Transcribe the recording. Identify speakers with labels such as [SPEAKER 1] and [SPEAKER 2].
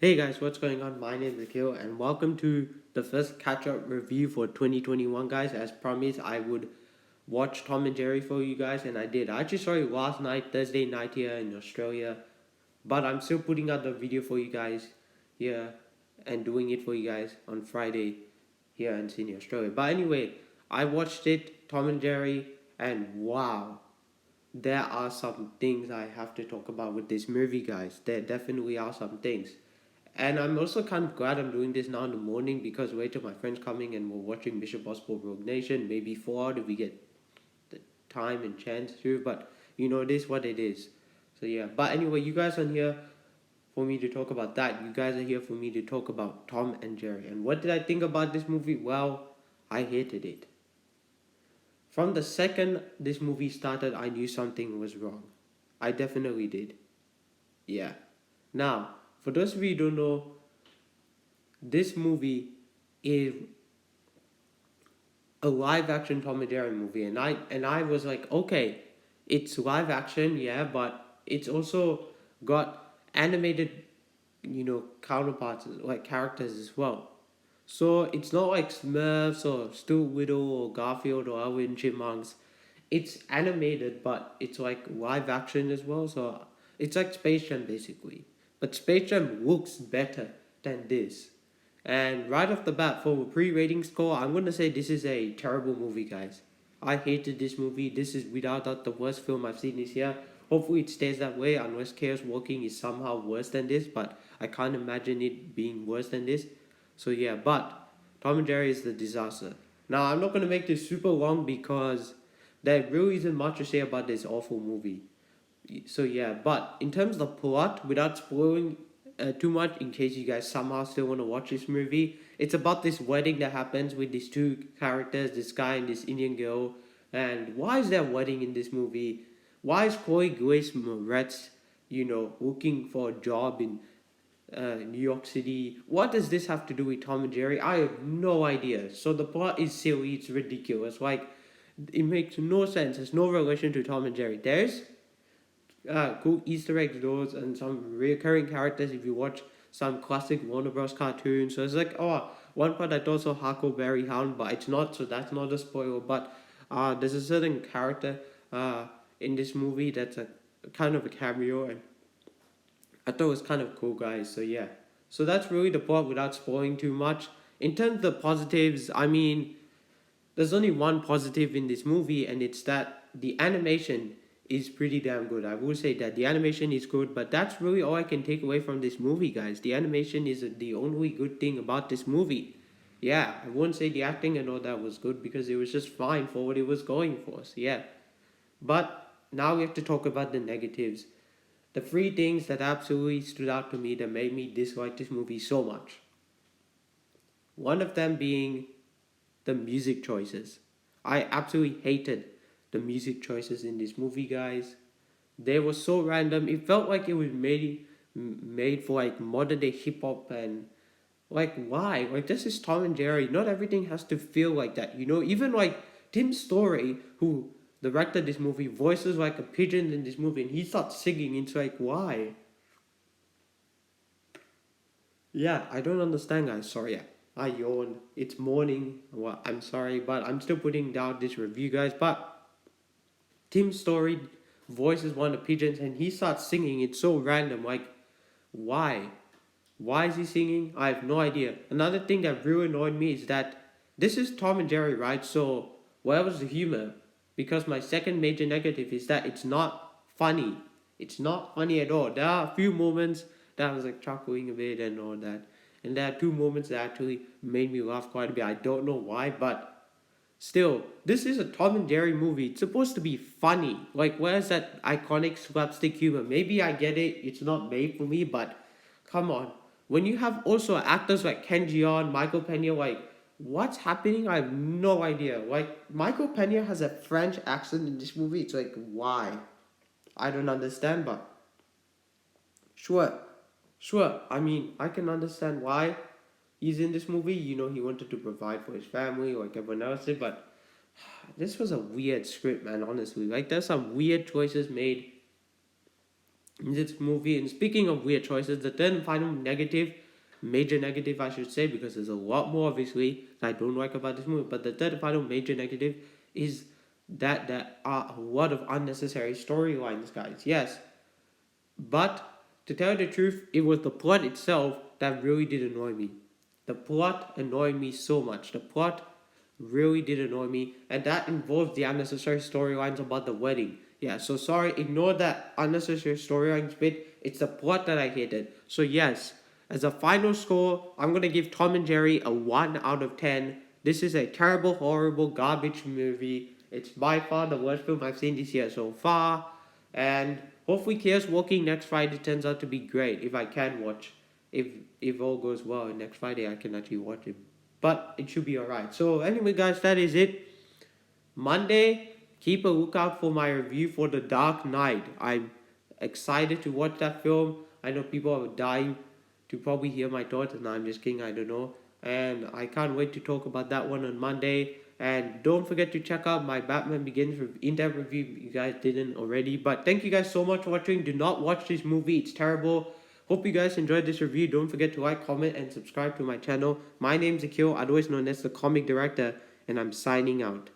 [SPEAKER 1] Hey guys, what's going on? My name is Nikhil and welcome to the first catch-up review for 2021 guys. As promised, I would watch Tom and Jerry for you guys and I did. I actually saw it last night, Thursday night here in Australia. But I'm still putting out the video for you guys here and doing it for you guys on Friday here in Sydney, Australia. But anyway, I watched it, Tom and Jerry, and wow, there are some things I have to talk about with this movie, guys. There definitely are some things. And I'm also kind of glad I'm doing this now in the morning because later my friend's coming and we're watching Mission Possible Rogue Nation. Maybe 4 if we get the time and chance to. But it is what it is. So yeah. But anyway, you guys aren't here for me to talk about that. You guys are here for me to talk about Tom and Jerry. And what did I think about this movie? Well, I hated it. From the second this movie started, I knew something was wrong. I definitely did. Yeah. Now, for those of you who don't know, this movie is a live action Tom and Jerry movie, and I was like, okay, it's live action, yeah, but it's also got animated, counterparts like characters as well. So it's not like Smurfs or Stu Whittle or Garfield or Alvin Chipmunks. It's animated, but it's like live action as well. So it's like Space Jam basically, but Space Jam looks better than this. And right off the bat, for a pre-rating score, I'm gonna say this is a terrible movie, guys. I hated this movie. This is without doubt the worst film I've seen this year. Hopefully it stays that way unless Chaos Walking is somehow worse than this, but I can't imagine it being worse than this. So yeah, but Tom and Jerry is the disaster. Now I'm not gonna make this super long because there really isn't much to say about this awful movie. So yeah, but in terms of the plot, without spoiling too much, in case you guys somehow still want to watch this movie, it's about this wedding that happens with these two characters, this guy and this Indian girl. And why is there a wedding in this movie? Why is Chloe Grace Moretz, looking for a job in New York City? What does this have to do with Tom and Jerry? I have no idea. So the plot is silly. It's ridiculous. Like it makes no sense. There's no relation to Tom and Jerry. There's cool Easter eggs, those, and some recurring characters if you watch some classic Warner Bros. Cartoons. So it's like, oh, one part I thought so Huckleberry Hound, but it's not, so that's not a spoiler. But there's a certain character in this movie that's a kind of a cameo, and I thought it was kind of cool, guys. So yeah. So that's really the plot without spoiling too much. In terms of the positives, I mean, there's only one positive in this movie, and it's that the animation is pretty damn good. I will say that the animation is good, but that's really all I can take away from this movie, guys. The animation is the only good thing about this movie. Yeah, I wouldn't say the acting and all that was good because it was just fine for what it was going for. So yeah, but now we have to talk about the negatives. The three things that absolutely stood out to me that made me dislike this movie so much. One of them being the music choices. I absolutely hated the music choices in this movie, guys. They were so random. It felt like it was made for like modern day hip hop and like why? Like this is Tom and Jerry. Not everything has to feel like that, Even like Tim Story, who directed this movie, voices like a pigeon in this movie, and he starts singing. It's like why? Yeah, I don't understand, guys. Sorry, yeah. I yawn. It's morning. Well, I'm sorry, but I'm still putting down this review, guys. But Tim Story voices one of the pigeons and he starts singing. It's so random. Like, why? Why is he singing? I have no idea. Another thing that really annoyed me is that this is Tom and Jerry, right? So, where was the humor? Because my second major negative is that it's not funny. It's not funny at all. There are a few moments that I was like chuckling a bit and all that. And there are two moments that actually made me laugh quite a bit. I don't know why, but still, this is a Tom and Jerry movie. It's supposed to be funny. Like, where's that iconic slapstick humor? Maybe I get it. It's not made for me, but come on. When you have also actors like Ken Jeong, Michael Pena, like, what's happening? I have no idea. Like, Michael Pena has a French accent in this movie. It's like, why? I don't understand, but sure. Sure. I mean, I can understand why he's in this movie. He wanted to provide for his family like everyone else did, but this was a weird script, man, honestly. Like, there's some weird choices made in this movie. And speaking of weird choices, the third and final negative, major negative I should say, because there's a lot more obviously that I don't like about this movie, but the third and final major negative is that there are a lot of unnecessary storylines, guys. Yes, but to tell you the truth, it was the plot itself that really did annoy me. The plot annoyed me so much. The plot really did annoy me, and that involves the unnecessary storylines about the wedding. Yeah, so sorry, ignore that unnecessary storylines bit. It's the plot that I hated. So yes, as a final score, I'm gonna give Tom and Jerry a 1 out of 10. This is a terrible, horrible, garbage movie. It's by far the worst film I've seen this year so far. And hopefully Chaos Walking next Friday turns out to be great if I can watch. If if all goes well and next Friday I can actually watch it. But it should be alright. So anyway guys, that is it. Monday, keep a lookout for my review for The Dark Knight. I'm excited to watch that film. I know people are dying to probably hear my thoughts, and I'm just kidding, I don't know. And I can't wait to talk about that one on Monday. And don't forget to check out my Batman Begins in-depth review if you guys didn't already. But thank you guys so much for watching. Do not watch this movie, it's terrible. Hope you guys enjoyed this review. Don't forget to like, comment, and subscribe to my channel. My name's Akil, otherwise known as the Comic Director, and I'm signing out.